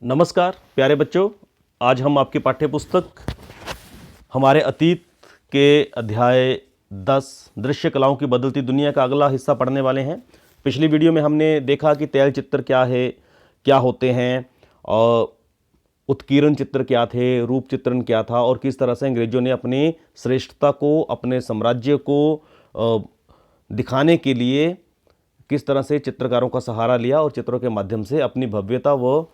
नमस्कार प्यारे बच्चों, आज हम आपकी पाठ्य पुस्तक हमारे अतीत के अध्याय 10 दृश्य कलाओं की बदलती दुनिया का अगला हिस्सा पढ़ने वाले हैं। पिछली वीडियो में हमने देखा कि तैल चित्र क्या है, क्या होते हैं, और उत्कीर्ण चित्र क्या थे, रूप चित्रण क्या था और किस तरह से अंग्रेजों ने अपनी श्रेष्ठता को, अपने साम्राज्य को दिखाने के लिए किस तरह से चित्रकारों का सहारा लिया और चित्रों के माध्यम से अपनी भव्यता व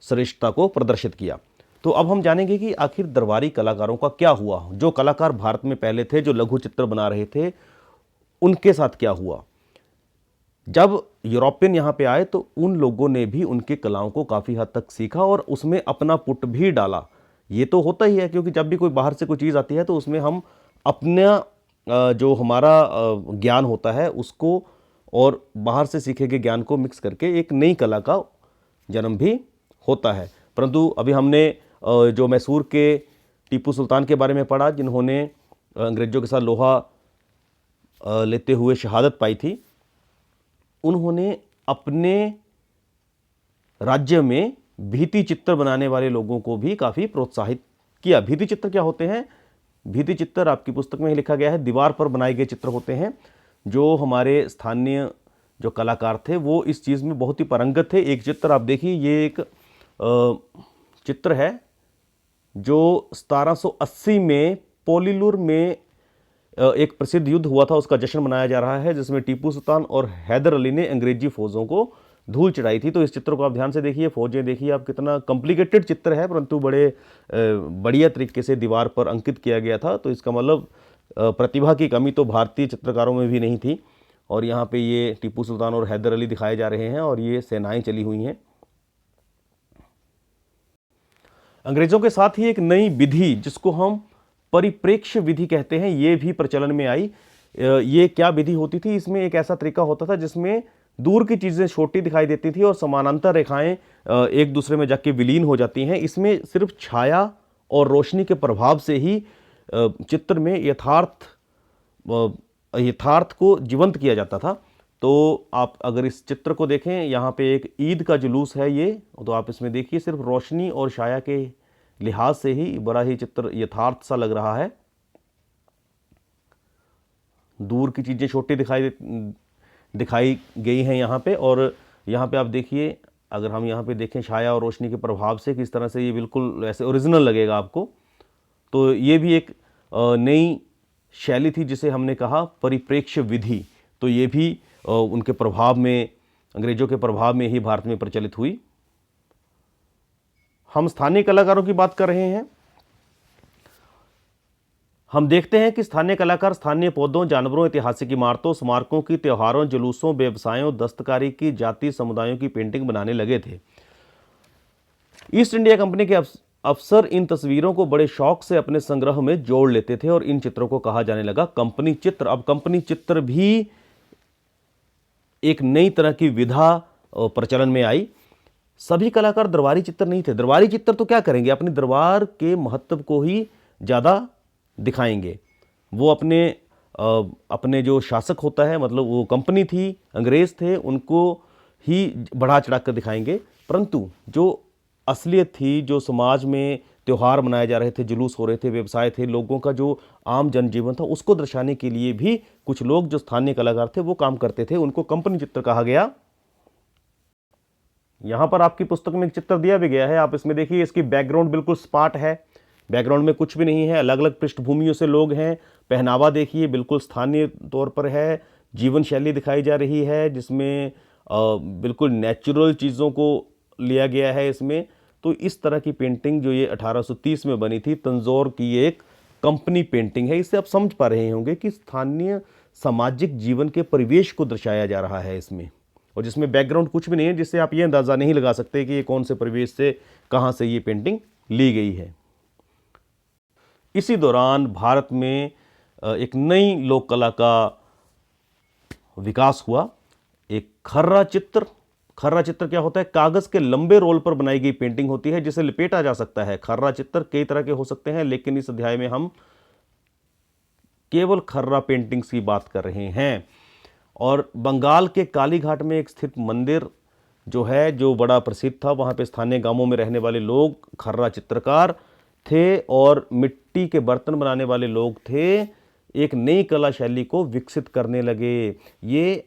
श्रेष्ठता को प्रदर्शित किया। तो अब हम जानेंगे कि आखिर दरबारी कलाकारों का क्या हुआ। जो कलाकार भारत में पहले थे, जो लघु चित्र बना रहे थे, उनके साथ क्या हुआ। जब यूरोपियन यहाँ पे आए तो उन लोगों ने भी उनकी कलाओं को काफ़ी हद तक सीखा और उसमें अपना पुट भी डाला। ये तो होता ही है, क्योंकि जब भी कोई बाहर से कोई चीज़ आती है तो उसमें हम अपना जो हमारा ज्ञान होता है उसको और बाहर से सीखे गए ज्ञान को मिक्स करके एक नई कला का जन्म भी होता है। परंतु अभी हमने जो मैसूर के टीपू सुल्तान के बारे में पढ़ा, जिन्होंने अंग्रेज़ों के साथ लोहा लेते हुए शहादत पाई थी। उन्होंने अपने राज्य में भित्ति चित्र बनाने वाले लोगों को भी काफ़ी प्रोत्साहित किया। भित्ति चित्र क्या होते हैं? भित्ति चित्र आपकी पुस्तक में ही लिखा गया है, दीवार पर बनाए गए चित्र होते हैं। जो हमारे स्थानीय जो कलाकार थे वो इस चीज़ में बहुत ही पारंगत थे। एक चित्र आप देखिए, ये एक चित्र है जो 1780 में पोलीलुर में एक प्रसिद्ध युद्ध हुआ था, उसका जश्न मनाया जा रहा है, जिसमें टीपू सुल्तान और हैदर अली ने अंग्रेजी फौजों को धूल चढ़ाई थी। तो इस चित्र को आप ध्यान से देखिए, फौजें देखिए आप, कितना कॉम्प्लिकेटेड चित्र है, परंतु बड़े बढ़िया तरीके से दीवार पर अंकित किया गया था। तो इसका मतलब प्रतिभा की कमी तो भारतीय चित्रकारों में भी नहीं थी। और यहाँ पे ये टीपू सुल्तान और हैदर अली दिखाए जा रहे हैं और ये सेनाएं चली हुई हैं। अंग्रेजों के साथ ही एक नई विधि, जिसको हम परिप्रेक्ष्य विधि कहते हैं, ये भी प्रचलन में आई। ये क्या विधि होती थी? इसमें एक ऐसा तरीका होता था जिसमें दूर की चीज़ें छोटी दिखाई देती थी और समानांतर रेखाएं एक दूसरे में जाके विलीन हो जाती हैं। इसमें सिर्फ छाया और रोशनी के प्रभाव से ही चित्र में यथार्थ को जीवंत किया जाता था। तो आप अगर इस चित्र को देखें, यहाँ पे एक ईद का जुलूस है ये, तो आप इसमें देखिए सिर्फ रोशनी और छाया के लिहाज से ही बड़ा ही चित्र यथार्थ सा लग रहा है। दूर की चीज़ें छोटी दिखाई गई हैं यहाँ पे। और यहाँ पे आप देखिए, अगर हम यहाँ पे देखें छाया और रोशनी के प्रभाव से किस तरह से ये बिल्कुल ऐसे ओरिजिनल लगेगा आपको। तो ये भी एक नई शैली थी जिसे हमने कहा परिप्रेक्ष्य विधि। तो ये भी उनके प्रभाव में, अंग्रेजों के प्रभाव में ही भारत में प्रचलित हुई। हम स्थानीय कलाकारों की बात कर रहे हैं। हम देखते हैं कि स्थानीय कलाकार स्थानीय पौधों, जानवरों, ऐतिहासिक इमारतों, स्मारकों की, त्योहारों, जुलूसों, व्यवसायों, दस्तकारी की, जाति समुदायों की पेंटिंग बनाने लगे थे। ईस्ट इंडिया कंपनी के अफसर इन तस्वीरों को बड़े शौक से अपने संग्रह में जोड़ लेते थे और इन चित्रों को कहा जाने लगा कंपनी चित्र। अब कंपनी चित्र भी एक नई तरह की विधा प्रचलन में आई। सभी कलाकार दरबारी चित्र नहीं थे। दरबारी चित्र तो क्या करेंगे, अपने दरबार के महत्व को ही ज़्यादा दिखाएंगे। वो अपने जो शासक होता है, मतलब वो कंपनी थी, अंग्रेज थे, उनको ही बढ़ा चढ़ा कर दिखाएंगे। परंतु जो असलियत थी, जो समाज में त्यौहार मनाए जा रहे थे, जुलूस हो रहे थे, व्यवसाय थे, लोगों का जो आम जनजीवन था, उसको दर्शाने के लिए भी कुछ लोग जो स्थानीय कलाकार थे वो काम करते थे। उनको कंपनी चित्र कहा गया। यहाँ पर आपकी पुस्तक में एक चित्र दिया भी गया है, आप इसमें देखिए। इसकी बैकग्राउंड बिल्कुल सपाट है, बैकग्राउंड में कुछ भी नहीं है, अलग अलग पृष्ठभूमियों से लोग हैं। पहनावा देखिए बिल्कुल स्थानीय तौर पर है, जीवन शैली दिखाई जा रही है जिसमें बिल्कुल नेचुरल चीज़ों को लिया गया है इसमें। तो इस तरह की पेंटिंग जो ये 1830 में बनी थी, तंजौर की एक कंपनी पेंटिंग है। इससे आप समझ पा रहे होंगे कि स्थानीय सामाजिक जीवन के परिवेश को दर्शाया जा रहा है इसमें, और जिसमें बैकग्राउंड कुछ भी नहीं है, जिससे आप ये अंदाज़ा नहीं लगा सकते कि ये कौन से परिवेश से, कहाँ से ये पेंटिंग ली गई है। इसी दौरान भारत में एक नई लोक कला का विकास हुआ, एक खर्रा चित्र। खर्रा चित्र क्या होता है? कागज के लंबे रोल पर बनाई गई पेंटिंग होती है जिसे लिपेटा जा सकता है। खर्रा चित्र कई तरह के हो सकते हैं, लेकिन इस अध्याय में हम केवल खर्रा पेंटिंग्स की बात कर रहे हैं। और बंगाल के कालीघाट में एक स्थित मंदिर जो है जो बड़ा प्रसिद्ध था। वहाँ पे स्थानीय गांवों में रहने वाले लोग खर्रा चित्रकार थे और मिट्टी के बर्तन बनाने वाले लोग थे। एक नई कला शैली को विकसित करने लगे। ये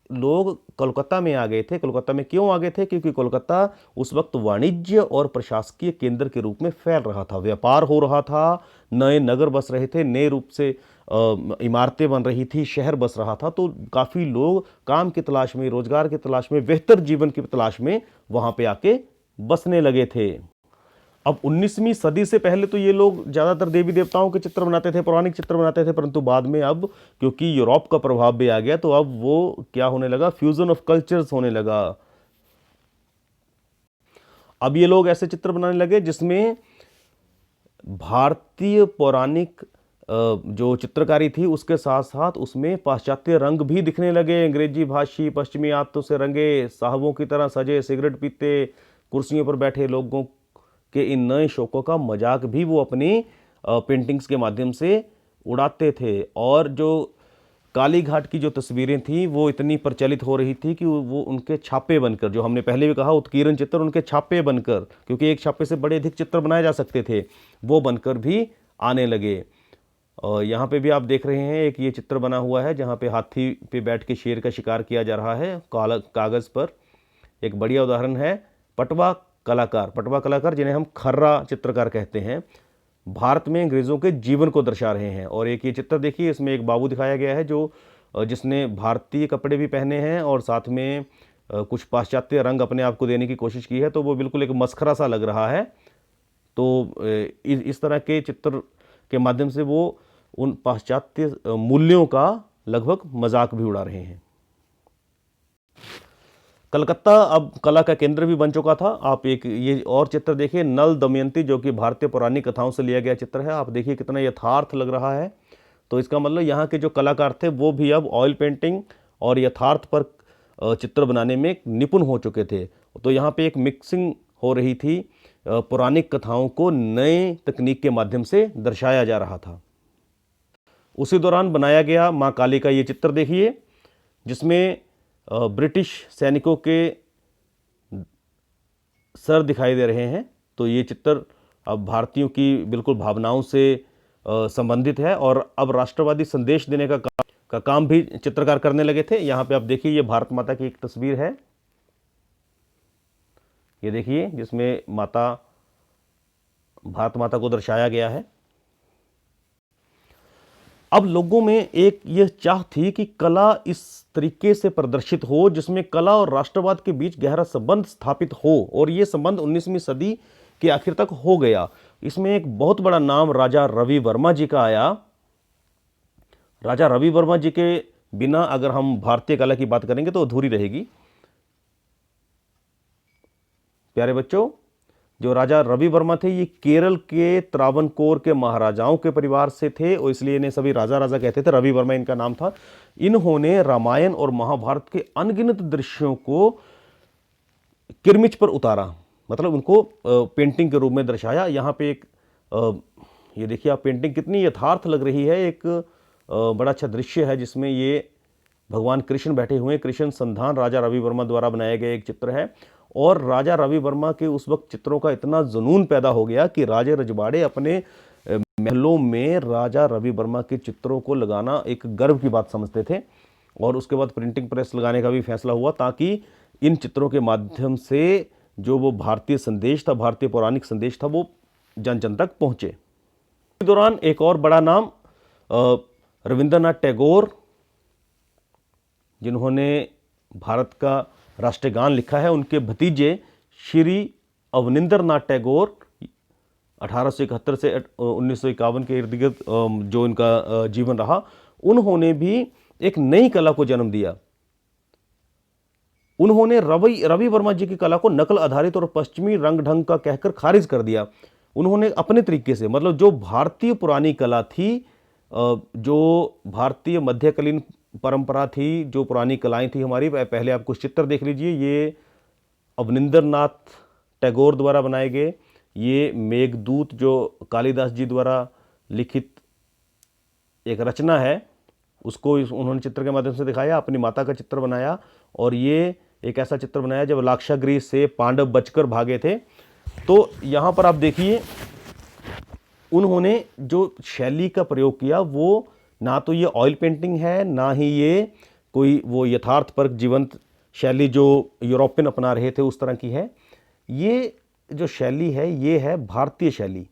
लोग कोलकाता में आ गए थे। कोलकाता में क्यों आ गए थे? क्योंकि कोलकाता उस वक्त वाणिज्य और प्रशासकीय केंद्र के रूप में फैल रहा था, व्यापार हो रहा था, नए नगर बस रहे थे, नए रूप से इमारतें बन रही थी, शहर बस रहा था। तो काफ़ी लोग काम की तलाश में, रोजगार की तलाश में, बेहतर जीवन की तलाश में वहाँ पे आके बसने लगे थे। अब 19वीं सदी से पहले तो ये लोग ज़्यादातर देवी देवताओं के चित्र बनाते थे, पौराणिक चित्र बनाते थे, परंतु बाद में अब क्योंकि यूरोप का प्रभाव भी आ गया तो अब वो क्या होने लगा, फ्यूजन ऑफ कल्चर्स होने लगा। अब ये लोग ऐसे चित्र बनाने लगे जिसमें भारतीय पौराणिक जो चित्रकारी थी उसके साथ साथ उसमें पाश्चात्य रंग भी दिखने लगे। अंग्रेजी भाषी पश्चिमी आदतों से रंगे साहबों की तरह सजे, सिगरेट पीते, कुर्सियों पर बैठे लोगों के इन नए शौकों का मजाक भी वो अपनी पेंटिंग्स के माध्यम से उड़ाते थे। और जो काली घाट की जो तस्वीरें थी वो इतनी प्रचलित हो रही थी कि वो उनके छापे बनकर, जो हमने पहले भी कहा उत्कीर्ण चित्र, उनके छापे बनकर, क्योंकि एक छापे से बड़े अधिक चित्र बनाए जा सकते थे, वो बनकर भी आने लगे। और यहाँ पे भी आप देख रहे हैं एक ये चित्र बना हुआ है जहाँ पे हाथी पे बैठ के शेर का शिकार किया जा रहा है कागज़ पर। एक बढ़िया उदाहरण है पटवा कलाकार। पटवा कलाकार जिन्हें हम खर्रा चित्रकार कहते हैं, भारत में अंग्रेज़ों के जीवन को दर्शा रहे हैं। और एक ये चित्र देखिए, इसमें एक बाबू दिखाया गया है जो जिसने भारतीय कपड़े भी पहने हैं और साथ में कुछ पाश्चात्य रंग अपने आप को देने की कोशिश की है, तो वो बिल्कुल एक मस्खरा सा लग रहा है। तो इस तरह के चित्र के माध्यम से वो उन पाश्चात्य मूल्यों का लगभग मजाक भी उड़ा रहे हैं। कलकत्ता अब कला का केंद्र भी बन चुका था। आप एक ये और चित्र देखिए, नल दमयंती, जो कि भारतीय पौराणिक कथाओं से लिया गया चित्र है। आप देखिए कितना यथार्थ लग रहा है। तो इसका मतलब यहाँ के जो कलाकार थे वो भी अब ऑयल पेंटिंग और यथार्थ पर चित्र बनाने में निपुण हो चुके थे। तो यहाँ पे एक मिक्सिंग हो रही थी, पौराणिक कथाओं को नए तकनीक के माध्यम से दर्शाया जा रहा था। उसी दौरान बनाया गया माँ काली का ये चित्र देखिए, जिसमें ब्रिटिश सैनिकों के सर दिखाई दे रहे हैं। तो ये चित्र अब भारतीयों की बिल्कुल भावनाओं से संबंधित है और अब राष्ट्रवादी संदेश देने का काम भी चित्रकार करने लगे थे। यहाँ पे आप देखिए ये भारत माता की एक तस्वीर है, ये देखिए, जिसमें भारत माता को दर्शाया गया है। अब लोगों में एक यह चाह थी कि कला इस तरीके से प्रदर्शित हो जिसमें कला और राष्ट्रवाद के बीच गहरा संबंध स्थापित हो, और ये संबंध 19वीं सदी के आखिर तक हो गया। इसमें एक बहुत बड़ा नाम राजा रवि वर्मा जी का आया। राजा रवि वर्मा जी के बिना अगर हम भारतीय कला की बात करेंगे तो अधूरी रहेगी। प्यारे बच्चों, जो राजा रवि वर्मा थे ये केरल के त्रावणकोर के महाराजाओं के परिवार से थे और इसलिए इन्हें सभी राजा राजा कहते थे। रवि वर्मा इनका नाम था। इन्होंने रामायण और महाभारत के अनगिनत दृश्यों को किरमिच पर उतारा, मतलब उनको पेंटिंग के रूप में दर्शाया। यहाँ पे एक ये देखिए आप, पेंटिंग कितनी यथार्थ लग रही है। एक बड़ा अच्छा दृश्य है जिसमें ये भगवान कृष्ण बैठे हुए हैं। कृष्ण संधान राजा रवि वर्मा द्वारा बनाया गया एक चित्र है। और राजा रवि वर्मा के उस वक्त चित्रों का इतना जुनून पैदा हो गया कि राजे रजवाड़े अपने महलों में राजा रवि वर्मा के चित्रों को लगाना एक गर्व की बात समझते थे। और उसके बाद प्रिंटिंग प्रेस लगाने का भी फैसला हुआ ताकि इन चित्रों के माध्यम से जो वो भारतीय संदेश था, भारतीय पौराणिक संदेश था, वो जन जन तक पहुँचे। इस दौरान एक और बड़ा नाम रविंद्रनाथ टैगोर, जिन्होंने भारत का राष्ट्रीय गान लिखा है, उनके भतीजे श्री अवनिंद्रनाथ टैगोर 1871 से 1951 के इर्द गिर्द जो इनका जीवन रहा, उन्होंने भी एक नई कला को जन्म दिया। उन्होंने रवि वर्मा जी की कला को नकल आधारित और पश्चिमी रंग ढंग का कहकर खारिज कर दिया। उन्होंने अपने तरीके से, मतलब जो भारतीय पुरानी कला थी, जो भारतीय मध्यकालीन परंपरा थी, जो पुरानी कलाएं थी हमारी, पहले आप कुछ चित्र देख लीजिए। ये अवनिंद्रनाथ टैगोर द्वारा बनाए गए, ये मेघदूत जो कालिदास जी द्वारा लिखित एक रचना है, उसको उन्होंने चित्र के माध्यम से दिखाया, अपनी माता का चित्र बनाया। और ये एक ऐसा चित्र बनाया जब लाक्षागृह से पांडव बचकर भागे थे। तो यहाँ पर आप देखिए उन्होंने जो शैली का प्रयोग किया वो ना तो ये ऑयल पेंटिंग है, ना ही ये कोई वो यथार्थपरक जीवंत शैली जो यूरोपियन अपना रहे थे उस तरह की है। ये जो शैली है ये है भारतीय शैली,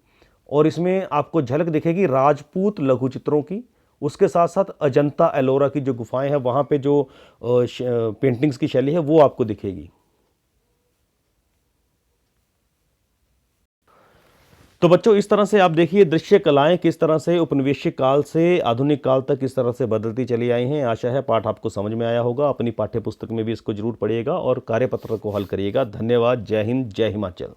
और इसमें आपको झलक दिखेगी राजपूत लघु चित्रों की। उसके साथ साथ अजंता एलोरा की जो गुफाएं हैं वहाँ पे जो पेंटिंग्स की शैली है वो आपको दिखेगी। तो बच्चों इस तरह से आप देखिए दृश्य कलाएं किस तरह से उपनिवेशिक काल से आधुनिक काल तक किस तरह से बदलती चली आई हैं। आशा है पाठ आपको समझ में आया होगा। अपनी पाठ्य पुस्तक में भी इसको जरूर पढ़िएगा और कार्यपत्र को हल करिएगा। धन्यवाद। जय हिंद, जय हिमाचल।